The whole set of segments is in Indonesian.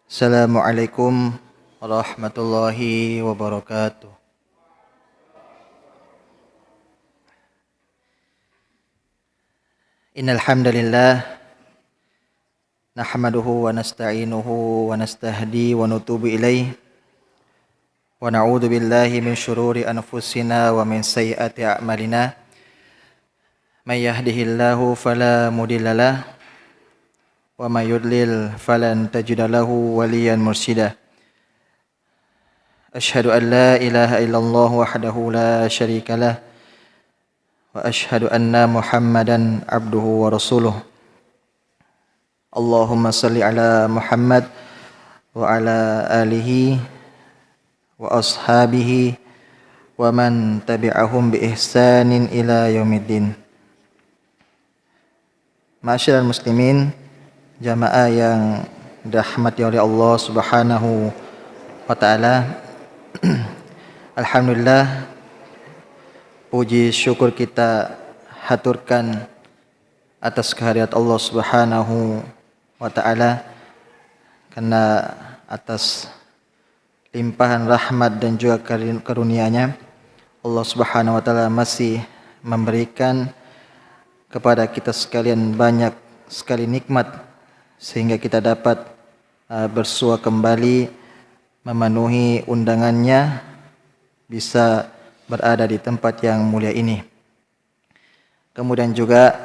Assalamualaikum warahmatullahi wabarakatuh. Innal hamdalillah nahmaduhu wa nasta'inuhu wa nastahdi wa nutubu ilaih wa na'udzu billahi min syururi anfusina wa min sayyiati a'malina. May yahdihillahu fala mudhillalah wa may yudlil falan tajida lahu waliyan mursyida. Asyhadu an la ilaha illallah wahdahu la syarikalah wa asyhadu anna Muhammadan abduhu wa rasuluh. Allahumma salli ala Muhammad wa ala alihi wa ashabihi wa man tabi'ahum bi ihsanin ila yaumiddin. Ma'asyiral muslimin, jamaah yang dirahmati oleh Allah Subhanahu wa taala. Alhamdulillah, puji syukur kita haturkan atas kehadirat Allah Subhanahu wa taala, karena atas limpahan rahmat dan juga karunia-Nya Allah Subhanahu wa taala masih memberikan kepada kita sekalian banyak sekali nikmat sehingga kita dapat bersua kembali memenuhi undangannya, bisa berada di tempat yang mulia ini. Kemudian juga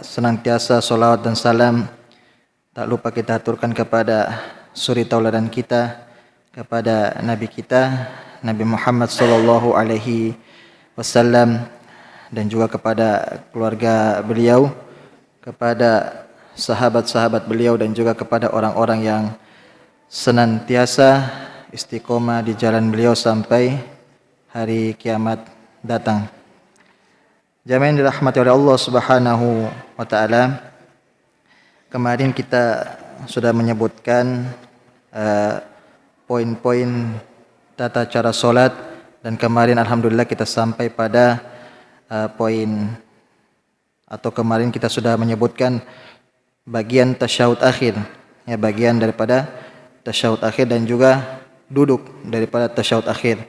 senantiasa salawat dan salam tak lupa kita aturkan kepada suri tauladan kita, kepada Nabi kita Nabi Muhammad sallallahu alaihi wasallam, dan juga kepada keluarga beliau, kepada sahabat-sahabat beliau, dan juga kepada orang-orang yang senantiasa istiqomah di jalan beliau sampai hari kiamat datang. Jamaah yang dirahmati oleh Allah Subhanahu wa taala, kemarin kita sudah menyebutkan poin-poin tata cara salat, dan kemarin alhamdulillah kita sampai pada kemarin kita sudah menyebutkan bagian tasyahud akhir, ya, bagian daripada tasyahud akhir dan juga duduk daripada tasyahud akhir.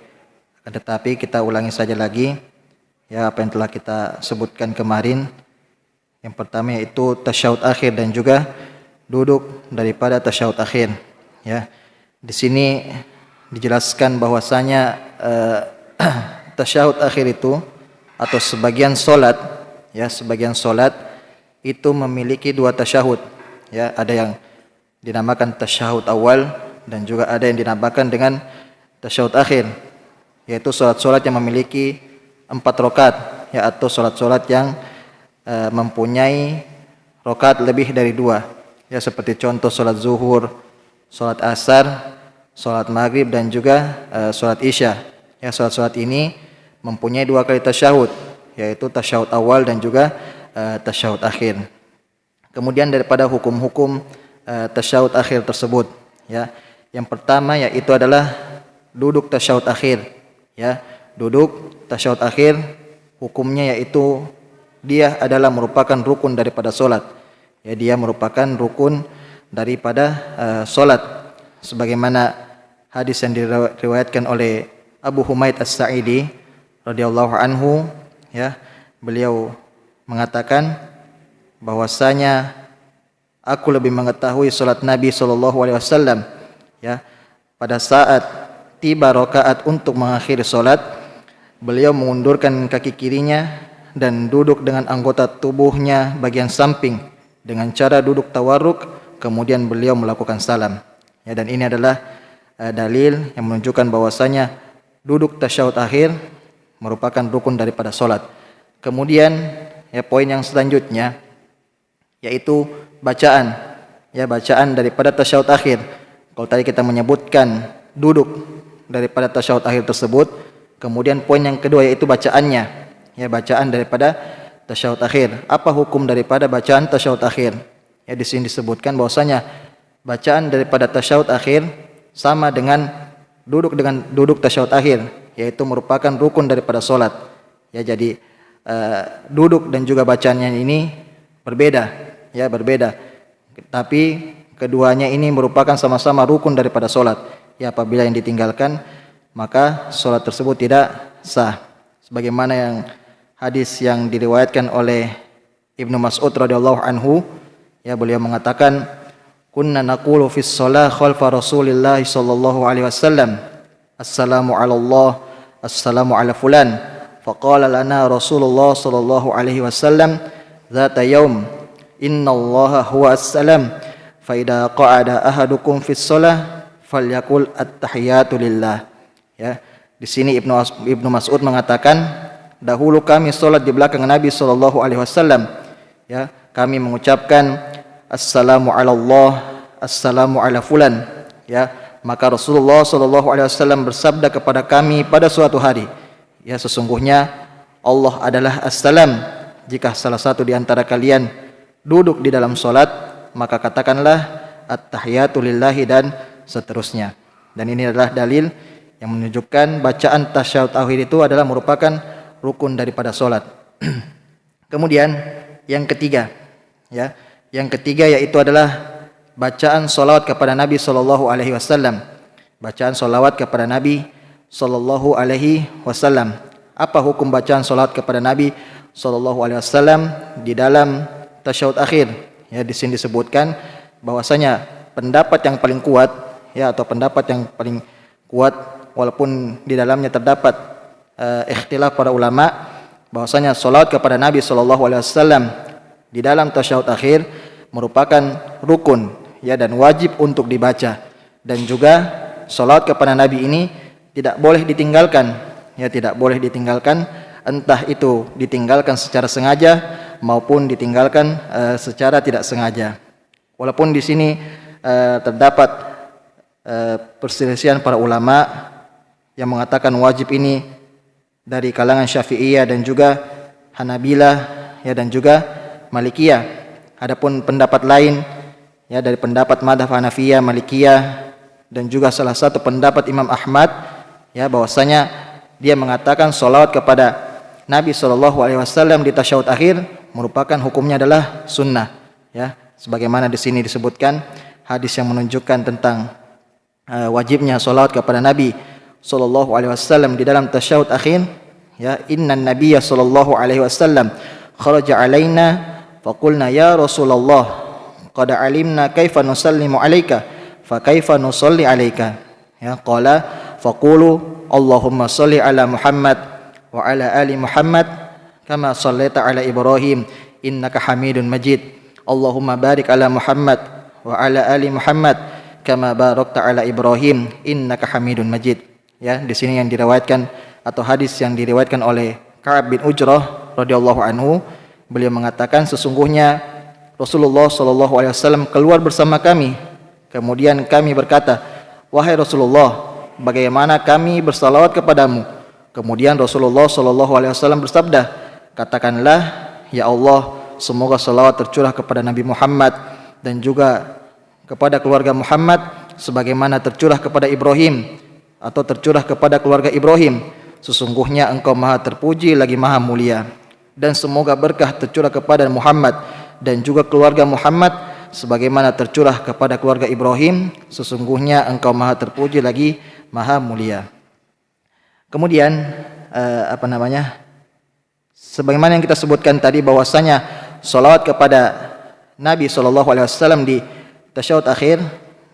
Tetapi kita ulangi saja lagi, ya, apa yang telah kita sebutkan kemarin. Yang pertama yaitu tasyahud akhir dan juga duduk daripada tasyahud akhir. Ya, di sini dijelaskan bahwasanya tasyahud akhir itu atau sebagian solat, ya, sebagian solat itu memiliki dua tasyahud, ya, ada yang dinamakan tasyahud awal dan juga ada yang dinamakan dengan tasyahud akhir, yaitu solat-solat yang memiliki 4 rakaat, ya, atau solat-solat yang mempunyai rakaat lebih dari 2, ya, seperti contoh solat zuhur, solat asar, solat maghrib, dan juga solat isya. Ya, solat-solat ini mempunyai 2 kali tasyahud, yaitu tasyahud awal dan juga tasyahud akhir. Kemudian daripada hukum-hukum tasyahud akhir tersebut, ya, yang pertama yaitu adalah duduk tasyahud akhir, ya. Duduk tasyahud akhir hukumnya yaitu dia adalah merupakan rukun daripada solat, ya, dia merupakan rukun daripada solat, sebagaimana hadis yang diriwayatkan oleh Abu Humaid As-Sa'idi radhiyallahu anhu, ya, beliau mengatakan bahwasanya aku lebih mengetahui salat Nabi sallallahu alaihi wasallam, ya, pada saat tiba rakaat untuk mengakhiri salat, beliau mengundurkan kaki kirinya dan duduk dengan anggota tubuhnya bagian samping dengan cara duduk tawarruk, kemudian beliau melakukan salam, ya, dan ini adalah dalil yang menunjukkan bahwasanya duduk tasyahud akhir merupakan rukun daripada solat. Kemudian, ya, poin yang selanjutnya yaitu bacaan, ya, bacaan daripada tasyahud akhir. Kalau tadi kita menyebutkan duduk daripada tasyahud akhir tersebut, kemudian poin yang kedua yaitu bacaannya, ya, bacaan daripada tasyahud akhir. Apa hukum daripada bacaan tasyahud akhir? Ya, di sini disebutkan bahwasanya bacaan daripada tasyahud akhir sama dengan duduk tasyahud akhir, yaitu merupakan rukun daripada solat. Ya, jadi duduk dan juga bacaannya ini berbeda, ya, berbeda. Tapi keduanya ini merupakan sama-sama rukun daripada solat. Ya, apabila yang ditinggalkan maka solat tersebut tidak sah. Sebagaimana yang hadis yang diriwayatkan oleh Ibnu Mas'ud radhiyallahu anhu, ya, beliau mengatakan, kunna naqulu fis shalah khalfa Rasulillah sallallahu alaihi wasallam, assalamu ala Allah, assalamu ala fulan. Faqala lana Rasulullah sallallahu alaihi wasallam dzata yaum, innallaha huwa as-salam, fa idza qa'ada ahadukum fis shalah falyaqul at-tahiyatu lillah. Ya, di sini Ibnu Mas'ud mengatakan, dahulu kami salat di belakang Nabi sallallahu alaihi wasallam, ya, kami mengucapkan assalamu ala Allah, assalamu ala fulan, ya, maka Rasulullah sallallahu alaihi wasallam bersabda kepada kami pada suatu hari, ya, sesungguhnya Allah adalah assalam. Jika salah satu di antara kalian duduk di dalam salat, maka katakanlah at-tahiyatu lillahi dan seterusnya. Dan ini adalah dalil yang menunjukkan bacaan tasyahud akhir itu adalah merupakan rukun daripada salat. Kemudian yang ketiga, ya, yang ketiga yaitu adalah bacaan salawat kepada Nabi sallallahu alaihi wasallam. Bacaan salawat kepada Nabi sallallahu alaihi wasallam. Apa hukum bacaan salawat kepada Nabi sallallahu alaihi wasallam di dalam tasyahud akhir? Ya, di sini disebutkan bahwasanya pendapat yang paling kuat, ya, atau pendapat yang paling kuat, walaupun di dalamnya terdapat ikhtilaf para ulama, bahwasanya salawat kepada Nabi sallallahu alaihi wasallam di dalam tasyahud akhir merupakan rukun, ya, dan wajib untuk dibaca, dan juga salawat kepada Nabi ini tidak boleh ditinggalkan, ya, tidak boleh ditinggalkan, entah itu ditinggalkan secara sengaja maupun ditinggalkan secara tidak sengaja. Walaupun di sini terdapat perselisihan para ulama yang mengatakan wajib ini dari kalangan Syafi'iyah dan juga Hanabilah, ya, dan juga Malikiyah. Adapun pendapat lain, ya, dari pendapat mazhab Hanafiyah, Malikiyah, dan juga salah satu pendapat Imam Ahmad, ya, bahwasanya dia mengatakan salawat kepada Nabi sallallahu alaihi wasallam di tasyahud akhir merupakan hukumnya adalah sunnah, ya, sebagaimana di sini disebutkan hadis yang menunjukkan tentang wajibnya salawat kepada Nabi sallallahu alaihi wasallam di dalam tasyahud akhir, ya, innan nabiyya sallallahu alaihi wasallam kharaja alaina faqulna ya Rasulullah qad alimna kaifa nusallimu alayka fa kaifa nusalli alayka, ya, qala faqulu Allahumma salli ala Muhammad wa ala ali Muhammad kama shallaita ala Ibrahim innaka Hamidun Majid, Allahumma barik ala Muhammad wa ala ali Muhammad kama barakta ala Ibrahim innaka Hamidun Majid. Ya, di sini yang diriwayatkan atau hadis yang diriwayatkan oleh Ka'ab bin Ujrah radhiyallahu anhu, beliau mengatakan sesungguhnya Rasulullah sallallahu alaihi wasallam keluar bersama kami, kemudian kami berkata, wahai Rasulullah, bagaimana kami bersalawat kepadamu? Kemudian Rasulullah sallallahu alaihi wasallam bersabda, katakanlah, ya Allah, semoga salawat tercurah kepada Nabi Muhammad dan juga kepada keluarga Muhammad sebagaimana tercurah kepada Ibrahim atau tercurah kepada keluarga Ibrahim. Sesungguhnya engkau maha terpuji lagi maha mulia. Dan semoga berkah tercurah kepada Muhammad dan juga keluarga Muhammad sebagaimana tercurah kepada keluarga Ibrahim. Sesungguhnya engkau maha terpuji lagi maha mulia. Kemudian sebagaimana yang kita sebutkan tadi bahwasanya salawat kepada Nabi SAW di tasyahud akhir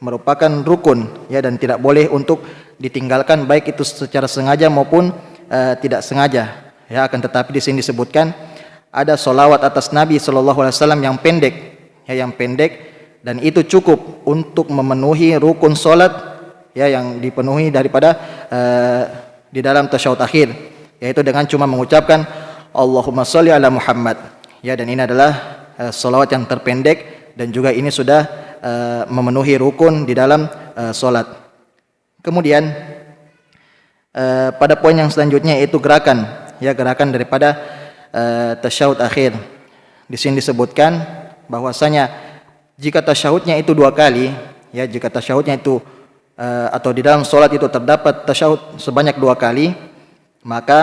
merupakan rukun, ya, dan tidak boleh untuk ditinggalkan baik itu secara sengaja maupun tidak sengaja, ya. Akan tetapi di sini disebutkan ada salawat atas Nabi SAW yang pendek, ya, yang pendek, dan itu cukup untuk memenuhi rukun salat, ya, yang dipenuhi daripada di dalam tasyahud akhir, yaitu dengan cuma mengucapkan Allahumma sholli ala Muhammad, ya, dan ini adalah salawat yang terpendek dan juga ini sudah memenuhi rukun di dalam salat. Kemudian pada poin yang selanjutnya yaitu gerakan, ya, gerakan daripada tasyahud akhir. Di sini disebutkan bahwasanya jika tasyahudnya itu 2 kali, ya, jika tasyahudnya itu atau di dalam salat itu terdapat tasyahud sebanyak 2 kali, maka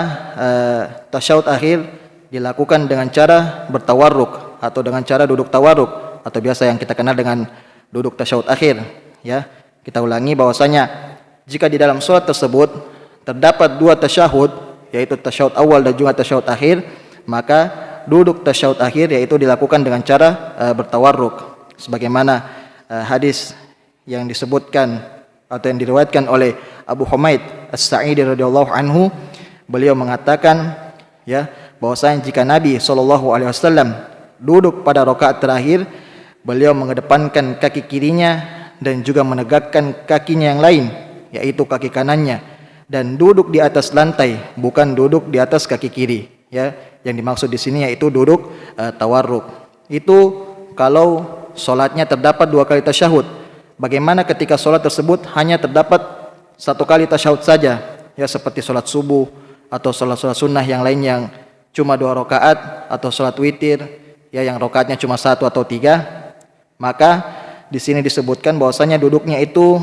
tasyahud akhir dilakukan dengan cara bertawarruk atau dengan cara duduk tawarruk atau biasa yang kita kenal dengan duduk tasyahud akhir. Ya, kita ulangi bahwasanya jika di dalam salat tersebut terdapat dua tasyahud, yaitu tasyahud awal dan juga tasyahud akhir, maka duduk tasyahud akhir yaitu dilakukan dengan cara bertawarruk, sebagaimana hadis yang disebutkan atau yang diriwayatkan oleh Abu Humaid As-Sa'idi radhiyallahu anhu. Beliau mengatakan ya bahwasanya jika Nabi SAW duduk pada rakaat terakhir, beliau mengedepankan kaki kirinya dan juga menegakkan kakinya yang lain, yaitu kaki kanannya, dan duduk di atas lantai, bukan duduk di atas kaki kiri. Ya, yang dimaksud di sini yaitu duduk tawarruk. Itu kalau solatnya terdapat dua kali tasyahud. Bagaimana ketika solat tersebut hanya terdapat satu kali tasyahud saja? Ya, seperti solat subuh atau solat-solat sunnah yang lain yang cuma 2 rakaat, atau solat witir ya yang rakaatnya cuma 1 atau 3, maka di sini disebutkan bahwasanya duduknya itu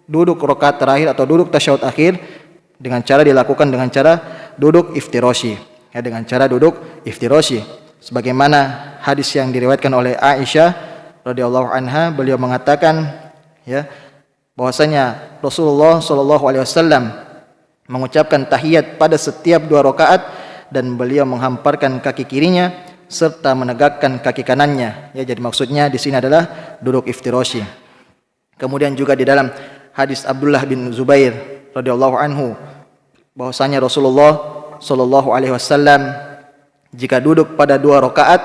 duduk rakaat terakhir atau duduk tasyahud akhir dengan cara dilakukan dengan cara duduk iftirashi. Ya, dengan cara duduk iftirashi. Sebagaimana hadis yang diriwayatkan oleh Aisyah radhiyallahu anha, beliau mengatakan ya bahwasanya Rasulullah sallallahu alaihi wasallam mengucapkan tahiyat pada setiap 2 rakaat dan beliau menghamparkan kaki kirinya serta menegakkan kaki kanannya. Ya, jadi maksudnya di sini adalah duduk iftirashi. Kemudian juga di dalam hadis Abdullah bin Zubair radhiyallahu anhu bahwasanya Rasulullah sallallahu alaihi wasallam jika duduk pada 2 rakaat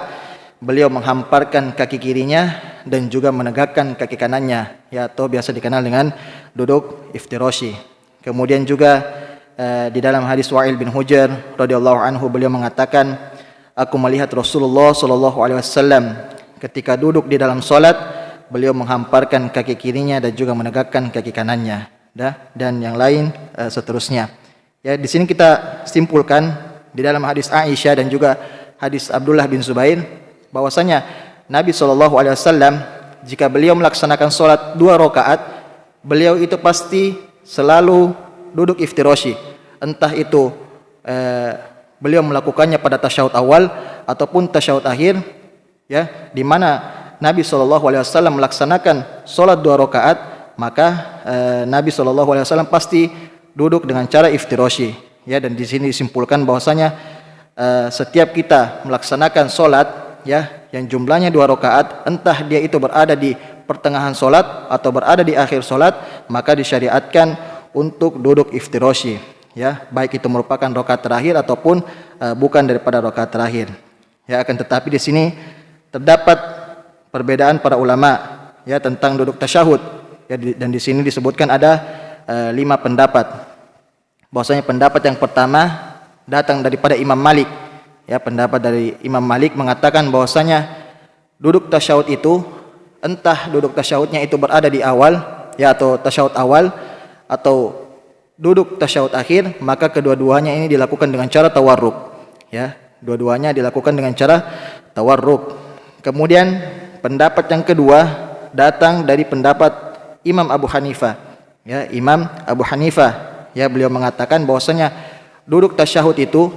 beliau menghamparkan kaki kirinya dan juga menegakkan kaki kanannya, ya, atau biasa dikenal dengan duduk iftirashi. Kemudian juga di dalam hadis Wa'il bin Hujr radhiyallahu anhu beliau mengatakan, aku melihat Rasulullah sallallahu alaihi wasallam ketika duduk di dalam salat, beliau menghamparkan kaki kirinya dan juga menegakkan kaki kanannya, dan yang lain seterusnya. Ya, di sini kita simpulkan di dalam hadis Aisyah dan juga hadis Abdullah bin Zubair bahwasanya Nabi sallallahu alaihi wasallam jika beliau melaksanakan salat 2 rakaat, beliau itu pasti selalu duduk iftirashi. Entah itu beliau melakukannya pada tasyahud awal ataupun tasyahud akhir, ya, di mana Nabi sallallahu alaihi wasallam melaksanakan salat 2 rakaat, maka Nabi sallallahu alaihi wasallam pasti duduk dengan cara iftirashi. Ya, dan di sini disimpulkan bahwasanya setiap kita melaksanakan salat ya yang jumlahnya 2 rakaat, entah dia itu berada di pertengahan salat atau berada di akhir salat, maka disyariatkan untuk duduk iftirashi, ya, baik itu merupakan rakaat terakhir ataupun bukan daripada rakaat terakhir. Ya, akan tetapi di sini terdapat perbedaan para ulama ya tentang duduk tasyahud. Ya, dan di sini disebutkan ada 5 pendapat. Bahwasanya pendapat yang pertama datang daripada Imam Malik. Ya, pendapat dari Imam Malik mengatakan bahwasanya duduk tasyahud itu entah duduk tasyahudnya itu berada di awal ya atau tasyahud awal atau duduk tasyahud akhir, maka kedua-duanya ini dilakukan dengan cara tawarruk. Ya, dua-duanya dilakukan dengan cara tawarruk. Kemudian pendapat yang kedua datang dari pendapat Imam Abu Hanifah. Ya, Imam Abu Hanifah ya beliau mengatakan bahwasanya duduk tasyahud itu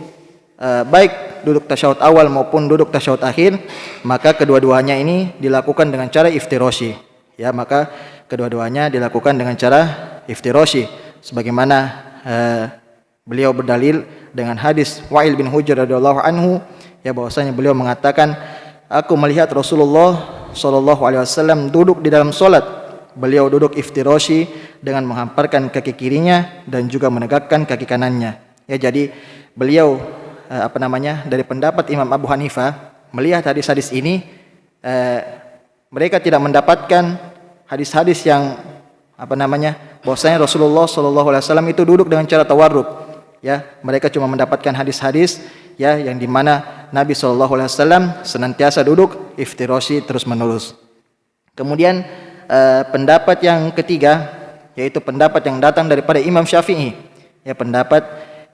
baik duduk tasyahud awal maupun duduk tasyahud akhir, maka kedua-duanya ini dilakukan dengan cara iftirashi. Ya, maka kedua-duanya dilakukan dengan cara iftirashi, sebagaimana beliau berdalil dengan hadis Wa'il bin Hujr radhiyallahu anhu ya bahwasanya beliau mengatakan, aku melihat Rasulullah sallallahu alaihi wasallam duduk di dalam salat, beliau duduk iftirashi dengan menghamparkan kaki kirinya dan juga menegakkan kaki kanannya. Ya, jadi beliau dari pendapat Imam Abu Hanifah melihat hadis-hadis ini, mereka tidak mendapatkan hadis-hadis yang bahwasanya Rasulullah sallallahu alaihi wasallam itu duduk dengan cara tawarruk. Ya, mereka cuma mendapatkan hadis-hadis ya yang di mana Nabi sallallahu alaihi wasallam senantiasa duduk iftirashi terus-menerus. Kemudian pendapat yang ketiga yaitu pendapat yang datang daripada Imam Syafi'i. Ya, pendapat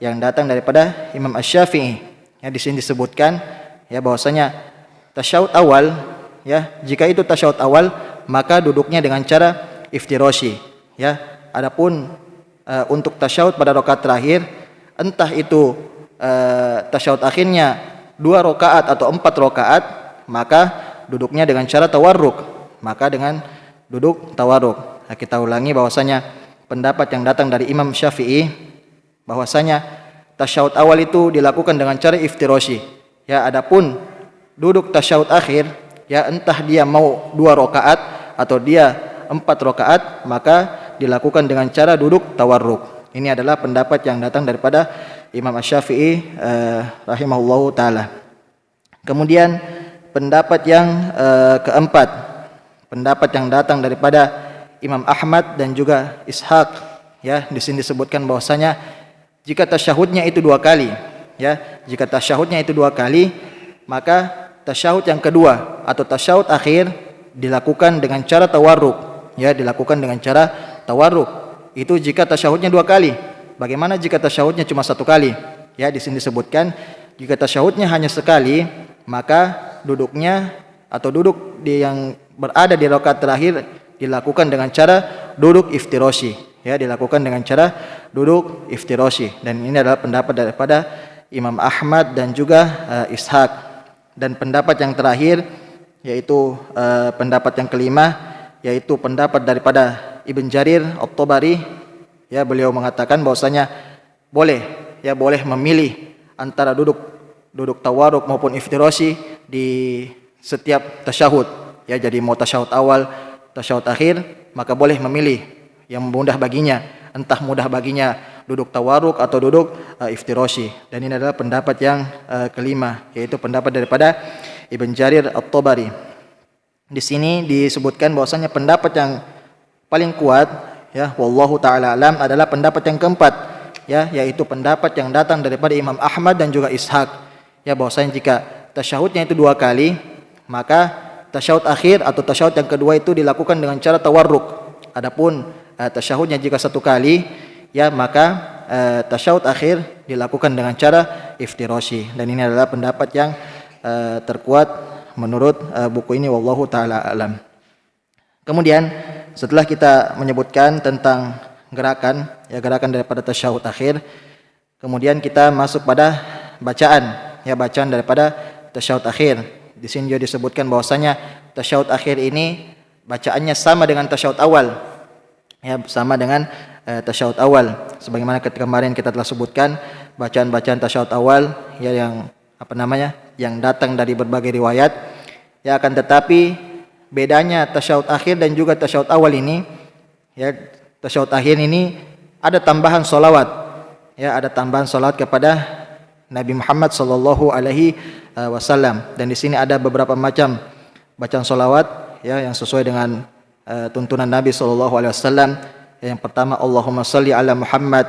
yang datang daripada Imam Asy-Syafi'i. Ya, di sini disebutkan ya bahwasanya tasyahud awal ya, jika itu tasyahud awal maka duduknya dengan cara iftirashi. Ya, adapun untuk tasyahud pada rakaat terakhir, entah itu tasyahud akhirnya 2 rakaat atau 4 rakaat, maka duduknya dengan cara tawarruk. Maka dengan duduk tawarruk. Kita ulangi bahwasanya pendapat yang datang dari Imam Syafi'i bahwasanya tasyahud awal itu dilakukan dengan cara iftirashi. Ya, adapun duduk tasyahud akhir, ya entah dia mau 2 rakaat atau dia 4 rakaat, maka dilakukan dengan cara duduk tawarruk. Ini adalah pendapat yang datang daripada Imam Asy-Syafi'i rahimahullahu taala. Kemudian pendapat yang keempat, pendapat yang datang daripada Imam Ahmad dan juga Ishaq, ya, di sini disebutkan bahwasanya jika tasyahudnya itu 2 kali, ya, jika tasyahudnya itu 2 kali, maka tasyahud yang kedua atau tasyahud akhir dilakukan dengan cara tawarruk, ya, dilakukan dengan cara tawarruk. Itu jika tasyahudnya 2 kali. Bagaimana jika tasyahudnya cuma 1 kali? Ya, di sini disebutkan jika tasyahudnya hanya sekali, maka duduknya atau duduk yang berada di rakaat terakhir dilakukan dengan cara duduk iftirashi, ya, dilakukan dengan cara duduk iftirashi. Dan ini adalah pendapat daripada Imam Ahmad dan juga Ishaq. Dan pendapat yang terakhir yaitu pendapat yang kelima, yaitu pendapat daripada Ibn Jarir At-Tabari, ya, beliau mengatakan bahwasanya boleh, ya, boleh memilih antara duduk tawarruk maupun iftirashi di setiap tasyahud, ya. Jadi mau tasyahud awal, tasyahud akhir, maka boleh memilih yang mudah baginya, entah mudah baginya duduk tawarruk atau duduk iftirashi. Dan ini adalah pendapat yang kelima, yaitu pendapat daripada Ibn Jarir At-Tabari. Di sini disebutkan bahwasanya pendapat yang paling kuat, ya, wallahu taala alam, adalah pendapat yang keempat, ya, yaitu pendapat yang datang daripada Imam Ahmad dan juga Ishaq, ya, bahwasanya jika tasyahudnya itu 2 kali, maka tasyahud akhir atau tasyahud yang kedua itu dilakukan dengan cara tawarruk. Adapun tasyahudnya jika 1 kali, ya, maka tasyahud akhir dilakukan dengan cara iftirashi. Dan ini adalah pendapat yang terkuat menurut buku ini, wallahu taala alam. Kemudian setelah kita menyebutkan tentang gerakan, ya, gerakan daripada tasyahud akhir, kemudian kita masuk pada bacaan, ya, bacaan daripada tasyahud akhir. Di sini juga disebutkan bahwasanya tasyahud akhir ini bacaannya sama dengan tasyahud awal, ya, sama dengan tasyahud awal. Sebagaimana ketika kemarin kita telah sebutkan bacaan-bacaan tasyahud awal, ya, yang yang datang dari berbagai riwayat, ya, akan tetapi bedanya tasyahud akhir dan juga tasyahud awal ini, ya, tasyahud akhir ini ada tambahan solawat, ya, ada tambahan solawat kepada Nabi Muhammad sallallahu alaihi wasallam. Dan di sini ada beberapa macam bacaan solawat, ya, yang sesuai dengan tuntunan Nabi sallallahu alaihi wasallam. Yang pertama, Allahumma shalli ala Muhammad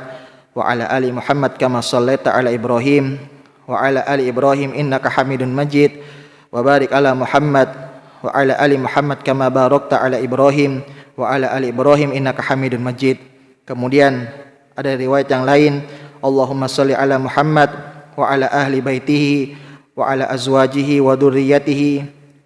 wa ala ali Muhammad kama shallaita ala Ibrahim wa ala ali Ibrahim innaka Hamidun Majid, wa barik ala Muhammad wa ala ali Muhammad kama barakta ala Ibrahim wa ala ali Ibrahim innaka Hamidun Majid. Kemudian ada riwayat yang lain, Allahumma shalli ala Muhammad wa ala ahli baitihi wa ala azwajihi wa dzurriyyatihi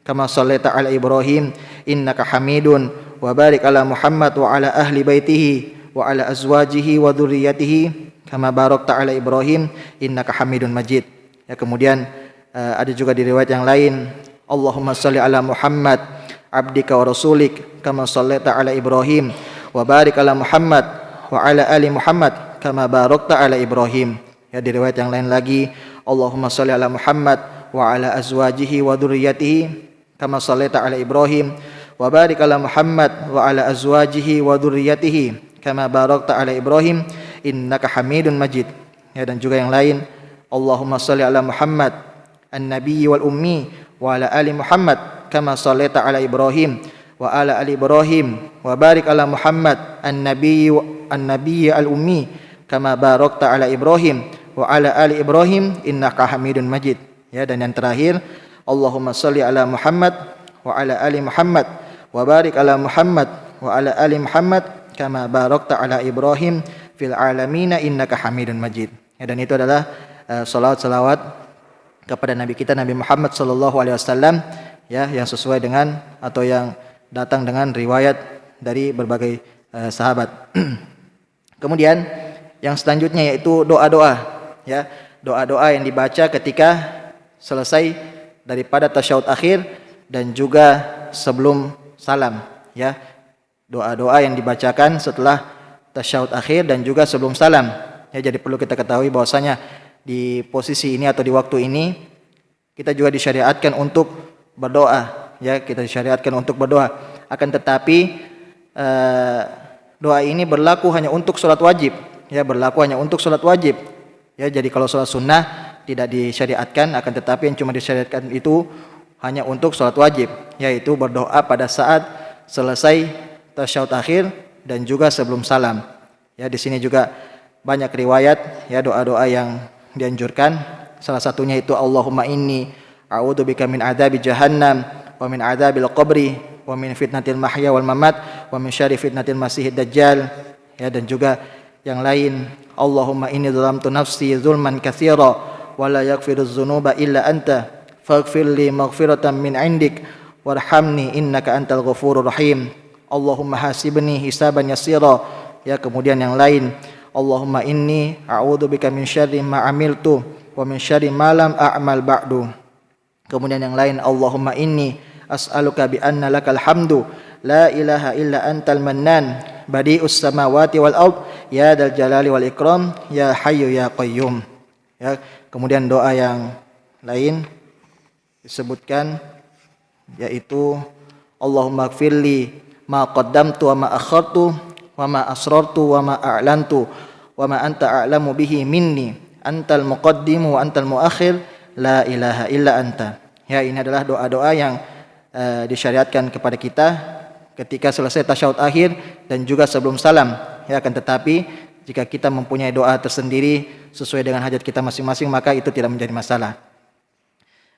kama shallaita ala Ibrahim innaka Hamidun, wa barik ala Muhammad wa ala ahli baitihi wa ala azwajihi wa dzurriyyatihi kama barakta ala Ibrahim innaka Hamidun Majid. Ya, kemudian ada juga di riwayat yang lain, Allahumma shalli ala Muhammad abdika wa rasulik kama shallaita ala Ibrahim wa barik ala Muhammad wa ala ali Muhammad kama barakta ala Ibrahim. Ya, di riwayat yang lain lagi, Allahumma shalli ala Muhammad wa ala azwajihi wa dzurriyyatihi kama shallaita ala Ibrahim wa barik ala Muhammad wa ala azwajihi wa dzurriyyatihi kama barakta ala Ibrahim innaka Hamidun Majid. Ya, dan juga yang lain, Allahumma shalli ala Muhammad an-nabiyyi wal ummi wa ala ali Muhammad kama shallaita ala Ibrahim wa ala ali Ibrahim wa barik ala Muhammad an-nabiyyi al-ummi kama barakta ala Ibrahim wa ala ali Ibrahim innaka Hamidun Majid. Ya, dan yang terakhir, Allahumma shalli ala Muhammad wa ala ali Muhammad wa barik ala Muhammad wa ala ali Muhammad kama barakta ala Ibrahim fil alamin innaka Hamidun Majid. Ya, dan itu adalah salawat-salawat kepada Nabi kita Nabi Muhammad sallallahu alaihi wasallam, ya, yang sesuai dengan atau yang datang dengan riwayat dari berbagai sahabat. Kemudian yang selanjutnya yaitu doa-doa, ya, doa-doa yang dibaca ketika selesai daripada tasyahud akhir dan juga sebelum salam, ya. doa-doa yang dibacakan setelah tasyahud akhir dan juga sebelum salam. Ya, jadi perlu kita ketahui bahwasanya di posisi ini atau di waktu ini kita juga disyariatkan untuk berdoa. Ya, kita disyariatkan untuk berdoa. Akan tetapi doa ini berlaku hanya untuk sholat wajib. Ya, berlaku hanya untuk sholat wajib. Ya, jadi kalau sholat sunnah tidak disyariatkan, akan tetapi yang cuma disyariatkan itu hanya untuk sholat wajib, yaitu berdoa pada saat selesai tasyahud akhir dan juga sebelum salam. Ya, di sini juga banyak riwayat ya doa-doa yang dianjurkan. Salah satunya itu Allahumma inni a'udzubika min adzabi jahannam wa min adzabil qabri wa min fitnatil mahya wal mamat wa min syarri fitnatil masiihid dajjal. Ya, dan juga yang lain, Allahumma inni zalamtu nafsi zulman katsira wa la yaghfiruz dzunuba illa anta faghfir li maghfiratan min 'indik warhamni innaka antal ghafurur rahim. Allahumma hasibni hisaban yasira. Ya, kemudian yang lain, Allahumma inni a'udzubika min syarri ma 'amiltu wa min syarri ma lam a'mal ba'du. Kemudian yang lain, Allahumma inni as'aluka bi anna lakal hamdu la ilaha illa antal mannan badi'us samawati wal ard ya dzal jalali wal ikram ya hayyu ya qayyum. Ya, kemudian doa yang lain disebutkan yaitu Allahumma ighfirli ma qaddamtu wa ma akhartu wa ma asrartu wa ma a'lantu wa ma anta a'lamu bihi minni antal muqaddimu wa antal muakhir la ilaha illa anta. Ya, ini adalah doa-doa yang disyariatkan kepada kita ketika selesai tasyahud akhir dan juga sebelum salam. Ya, akan tetapi jika kita mempunyai doa tersendiri sesuai dengan hajat kita masing-masing, maka itu tidak menjadi masalah.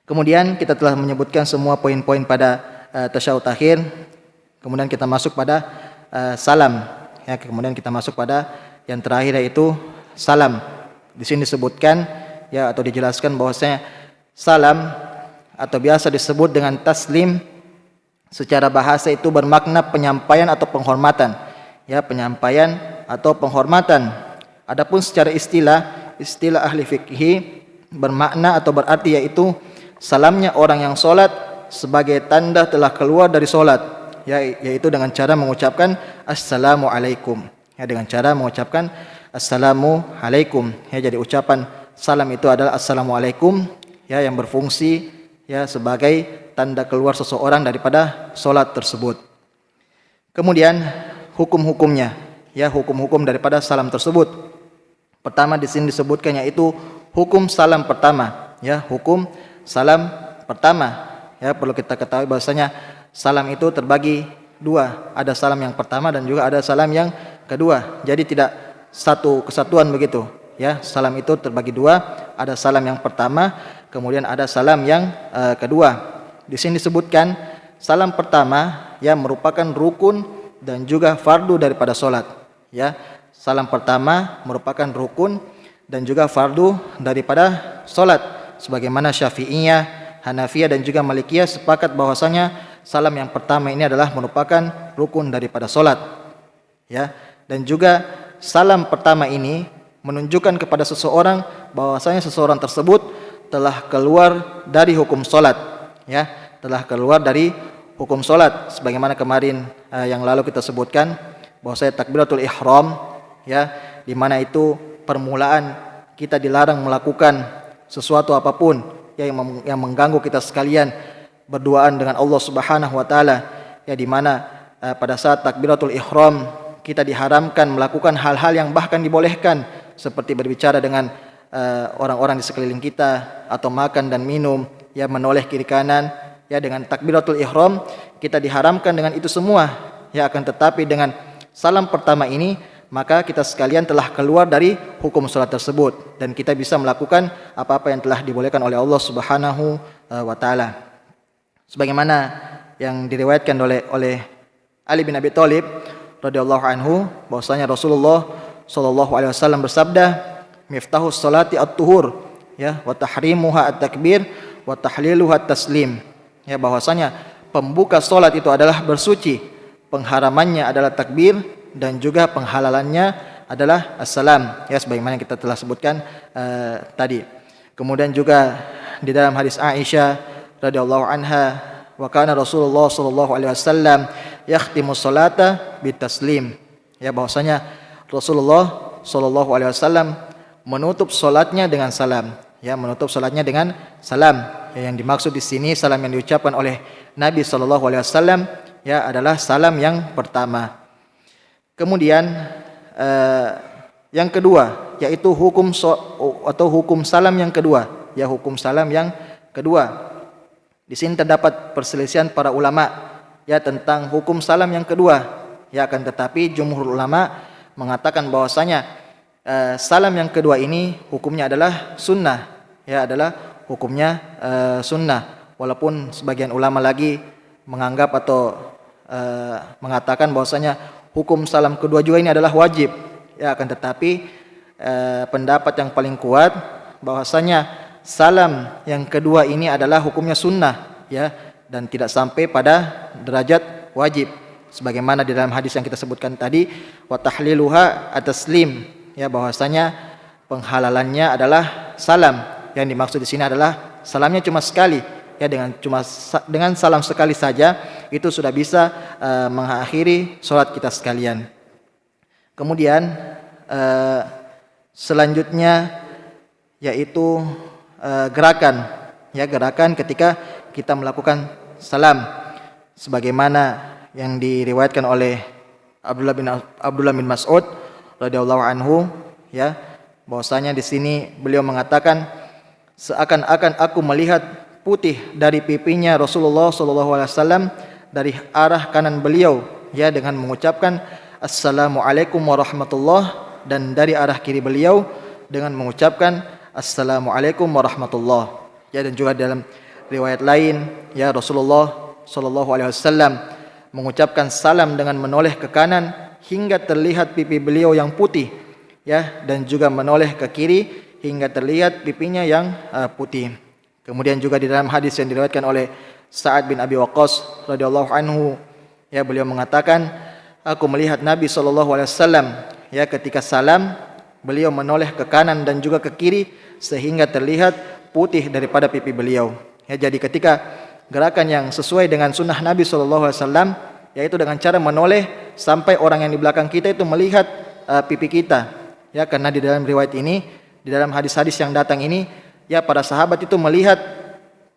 Kemudian kita telah menyebutkan semua poin-poin pada tasyahud akhir. Kemudian kita masuk pada salam. Ya, kemudian kita masuk pada yang terakhir yaitu salam. Di sini disebutkan ya atau dijelaskan bahwasanya salam atau biasa disebut dengan taslim secara bahasa itu bermakna penyampaian atau penghormatan. Ya, penyampaian atau penghormatan. Adapun secara istilah ahli fikih bermakna atau berarti yaitu salamnya orang yang sholat sebagai tanda telah keluar dari sholat. Ya, yaitu dengan cara mengucapkan assalamualaikum. Ya, dengan cara mengucapkan assalamualaikum. Ya, jadi ucapan salam itu adalah assalamualaikum ya yang berfungsi ya sebagai tanda keluar seseorang daripada sholat tersebut. Kemudian hukum-hukumnya, ya hukum-hukum daripada salam tersebut. Pertama di sini disebutkan yaitu hukum salam pertama. Ya, hukum salam pertama. Ya, perlu kita ketahui bahwasanya salam itu terbagi dua. Ada salam yang pertama dan juga ada salam yang kedua. Jadi tidak satu kesatuan begitu. Ya, salam itu terbagi dua. Ada salam yang pertama, kemudian ada salam yang kedua. Di sini disebutkan salam pertama ya merupakan rukun dan juga fardu daripada solat. Ya, salam pertama merupakan rukun dan juga fardu daripada solat. Sebagaimana Syafi'iyah, Hanafiyah dan juga Malikiyah sepakat bahwasanya salam yang pertama ini adalah merupakan rukun daripada solat. Ya, dan juga salam pertama ini menunjukkan kepada seseorang bahwasanya seseorang tersebut telah keluar dari hukum solat. Ya, telah keluar dari hukum solat. Sebagaimana kemarin yang lalu kita sebutkan bahwasanya takbiratul ihram, ya, di mana itu permulaan kita dilarang melakukan sesuatu apapun yang mengganggu kita sekalian berduaan dengan Allah Subhanahu wa taala, ya, di mana pada saat takbiratul ihram kita diharamkan melakukan hal-hal yang bahkan dibolehkan seperti berbicara dengan orang-orang di sekeliling kita atau makan dan minum, ya, menoleh kiri kanan. Ya, dengan takbiratul ihram kita diharamkan dengan itu semua. Ya, akan tetapi dengan salam pertama ini maka kita sekalian telah keluar dari hukum salat tersebut dan kita bisa melakukan apa-apa yang telah dibolehkan oleh Allah Subhanahu wa taala. Sebagaimana yang diriwayatkan oleh Ali bin Abi Thalib radhiyallahu anhu bahwasanya Rasulullah sallallahu alaihi wasallam bersabda, "Miftahus salati at-tuhur, ya, wa tahrimuha at-takbir, wa tahliluha at-taslim." Ya, bahwasanya pembuka salat itu adalah bersuci, pengharamannya adalah takbir dan juga penghalalannya adalah assalam. Ya, sebagaimana yang kita telah sebutkan tadi. Kemudian juga di dalam hadis Aisyah radhiyallahu anha, wa kana Rasulullah sallallahu alaihi wasallam yakhtimu sholata bitaslim. Ya, bahwasanya Rasulullah sallallahu alaihi wasallam menutup salatnya dengan salam. Ya, menutup salatnya dengan salam. Ya, yang dimaksud di sini salam yang diucapkan oleh Nabi sallallahu alaihi wasallam ya adalah salam yang pertama. Kemudian yang kedua yaitu hukum salam yang kedua. Ya, hukum salam yang kedua. Di sini terdapat perselisihan para ulama ya tentang hukum salam yang kedua. Ya, akan tetapi jumhur ulama mengatakan bahwasanya salam yang kedua ini hukumnya adalah sunnah. Ya, adalah hukumnya sunnah. Walaupun sebagian ulama lagi menganggap atau mengatakan bahwasanya hukum salam kedua juga ini adalah wajib. Ya, akan tetapi pendapat yang paling kuat bahwasanya salam yang kedua ini adalah hukumnya sunnah ya dan tidak sampai pada derajat wajib sebagaimana di dalam hadis yang kita sebutkan tadi wa tahliluha at-taslim ya bahwasanya penghalalannya adalah salam. Yang dimaksud di sini adalah salamnya cuma sekali ya dengan salam sekali saja itu sudah bisa mengakhiri salat kita sekalian. Kemudian selanjutnya yaitu gerakan ketika kita melakukan salam sebagaimana yang diriwayatkan oleh Abdullah bin Mas'ud radhiyallahu anhu ya bahwasanya di sini beliau mengatakan seakan-akan aku melihat putih dari pipinya Rasulullah sallallahu alaihi wasallam dari arah kanan beliau ya dengan mengucapkan assalamualaikum warahmatullahi dan dari arah kiri beliau dengan mengucapkan assalamualaikum warahmatullahi. Ya, dan juga dalam riwayat lain ya Rasulullah sallallahu alaihi wasallam mengucapkan salam dengan menoleh ke kanan hingga terlihat pipi beliau yang putih ya dan juga menoleh ke kiri hingga terlihat pipinya yang putih. Kemudian juga di dalam hadis yang diriwayatkan oleh Sa'ad bin Abi Waqqas radhiyallahu anhu ya beliau mengatakan aku melihat Nabi sallallahu alaihi wasallam ya ketika salam beliau menoleh ke kanan dan juga ke kiri sehingga terlihat putih daripada pipi beliau. Ya, jadi ketika gerakan yang sesuai dengan sunnah Nabi SAW yaitu dengan cara menoleh sampai orang yang di belakang kita itu melihat pipi kita. Ya, karena di dalam riwayat ini, di dalam hadis-hadis yang datang ini, ya para sahabat itu melihat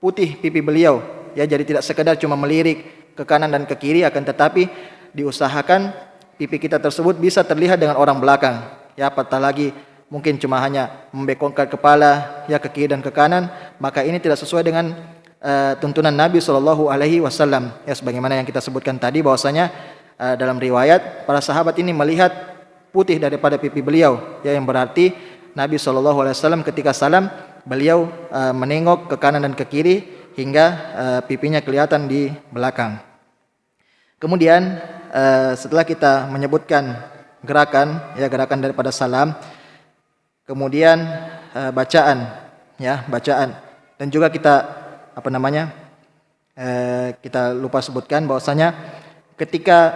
putih pipi beliau. Ya, jadi tidak sekedar cuma melirik ke kanan dan ke kiri, akan tetapi diusahakan pipi kita tersebut bisa terlihat dengan orang belakang. Ya, apatah lagi mungkin cuma hanya membengkokkan kepala ya ke kiri dan ke kanan, maka ini tidak sesuai dengan tuntunan Nabi Shallallahu Alaihi Wasallam. Ya, sebagaimana yang kita sebutkan tadi bahwasanya dalam riwayat para sahabat ini melihat putih daripada pipi beliau, ya yang berarti Nabi Shallallahu Alaihi Wasallam ketika salam beliau menengok ke kanan dan ke kiri hingga pipinya kelihatan di belakang. Kemudian setelah kita menyebutkan gerakan daripada salam, kemudian bacaan dan juga kita kita lupa sebutkan bahwasanya ketika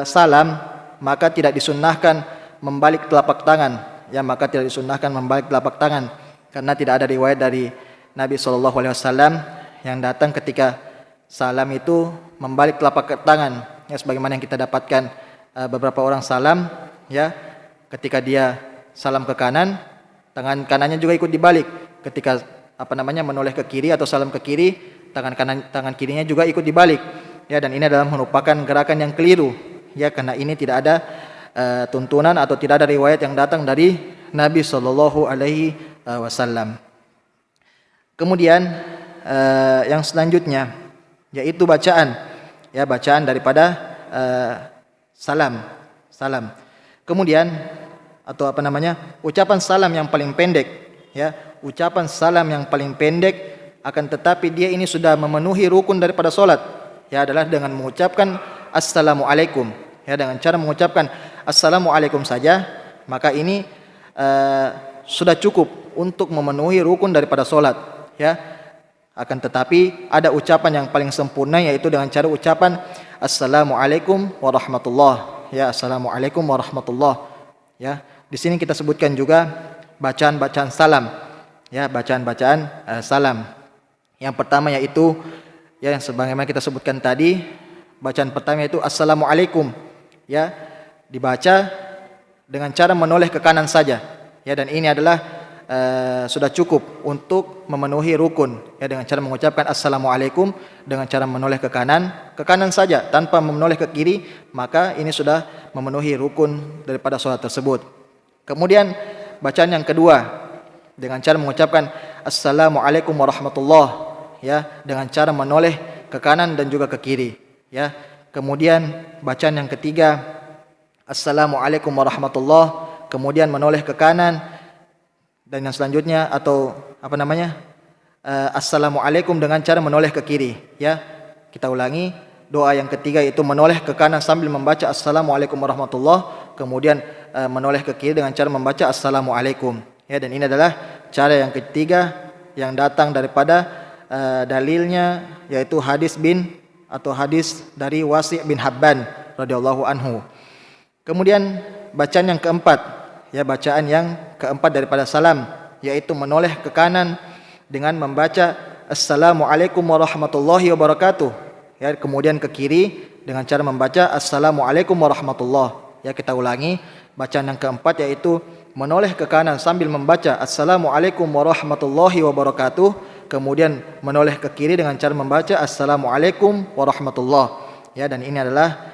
salam maka tidak disunnahkan membalik telapak tangan karena tidak ada riwayat dari Nabi SAW yang datang ketika salam itu membalik telapak tangan ya sebagaimana yang kita dapatkan beberapa orang salam ya ketika dia salam ke kanan tangan kanannya juga ikut dibalik, ketika menoleh ke kiri atau salam ke kiri tangan kirinya juga ikut dibalik ya, dan ini adalah merupakan gerakan yang keliru ya karena ini tidak ada tuntunan atau tidak ada riwayat yang datang dari Nabi Shallallahu Alaihi Wasallam. Kemudian yang selanjutnya yaitu bacaan daripada salam. Kemudian ucapan salam yang paling pendek ya, ucapan salam yang paling pendek akan tetapi dia ini sudah memenuhi rukun daripada salat ya adalah dengan mengucapkan assalamualaikum ya, dengan cara mengucapkan assalamualaikum saja maka ini sudah cukup untuk memenuhi rukun daripada salat ya. Akan tetapi ada ucapan yang paling sempurna yaitu dengan cara ucapan assalamualaikum warahmatullahi ya, assalamualaikum warahmatullahi ya. Di sini kita sebutkan juga bacaan salam ya, bacaan salam. Yang pertama yaitu ya yang sebagaimana kita sebutkan tadi Bacaan pertama itu assalamualaikum, ya, dibaca dengan cara menoleh ke kanan saja, ya, dan ini adalah sudah cukup untuk memenuhi rukun, ya, dengan cara mengucapkan assalamualaikum dengan cara menoleh ke kanan saja tanpa menoleh ke kiri, maka ini sudah memenuhi rukun daripada sholat tersebut. Kemudian bacaan yang kedua dengan cara mengucapkan assalamualaikum warahmatullahi, ya, dengan cara menoleh ke kanan dan juga ke kiri, ya. Kemudian bacaan yang ketiga assalamualaikum warahmatullahi, kemudian menoleh ke kanan, dan yang selanjutnya atau assalamualaikum dengan cara menoleh ke kiri, ya. Kita ulangi, doa yang ketiga itu menoleh ke kanan sambil membaca assalamualaikum warahmatullahi, kemudian menoleh ke kiri dengan cara membaca assalamualaikum, ya. Dan ini adalah cara yang ketiga yang datang daripada dalilnya, yaitu hadis dari Wasi' bin Habban radhiyallahu anhu. Kemudian bacaan yang keempat, ya, bacaan yang keempat daripada salam, yaitu menoleh ke kanan dengan membaca assalamualaikum warahmatullahi wabarakatuh, ya, kemudian ke kiri dengan cara membaca assalamualaikum warahmatullahi, ya. Kita ulangi, bacaan yang keempat yaitu menoleh ke kanan sambil membaca assalamualaikum warahmatullahi wabarakatuh, kemudian menoleh ke kiri dengan cara membaca assalamualaikum warahmatullahi, ya. Dan ini adalah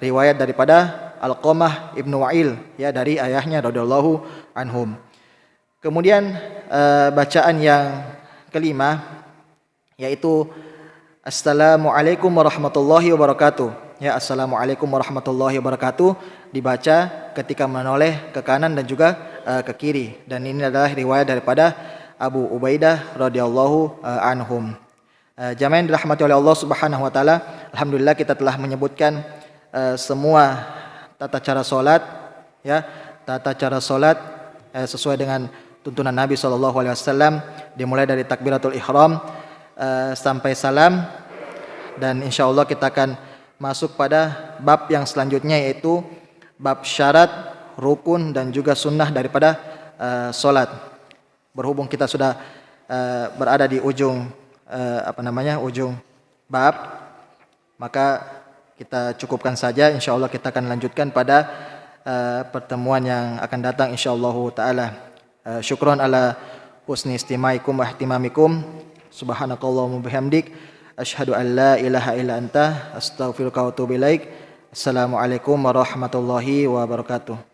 riwayat daripada Alqamah ibnu Wa'il, ya, dari ayahnya radhiyallahu anhum. Kemudian bacaan yang kelima yaitu assalamualaikum warahmatullahi wabarakatuh, ya. Assalamualaikum warahmatullahi wabarakatuh dibaca ketika menoleh ke kanan dan juga ke kiri, dan ini adalah riwayat daripada Abu Ubaidah radhiyallahu anhum. Jamaah yang dirahmati oleh Allah Subhanahu wa taala, alhamdulillah kita telah menyebutkan semua tata cara salat, ya, tata cara salat sesuai dengan tuntunan Nabi SAW, dimulai dari takbiratul ihram sampai salam, dan insyaallah kita akan masuk pada bab yang selanjutnya, yaitu bab syarat, rukun dan juga sunnah daripada salat. Berhubung kita sudah berada di ujung ujung bab, maka kita cukupkan saja. Insyaallah kita akan lanjutkan pada pertemuan yang akan datang insyaallah taala. Syukron ala husni istimaikum wa ihtimamikum. Subhanakallahumma bihamdik asyhadu an la ilaha illa anta astaghfiruka wa atubu ilaik. Assalamualaikum warahmatullahi wabarakatuh.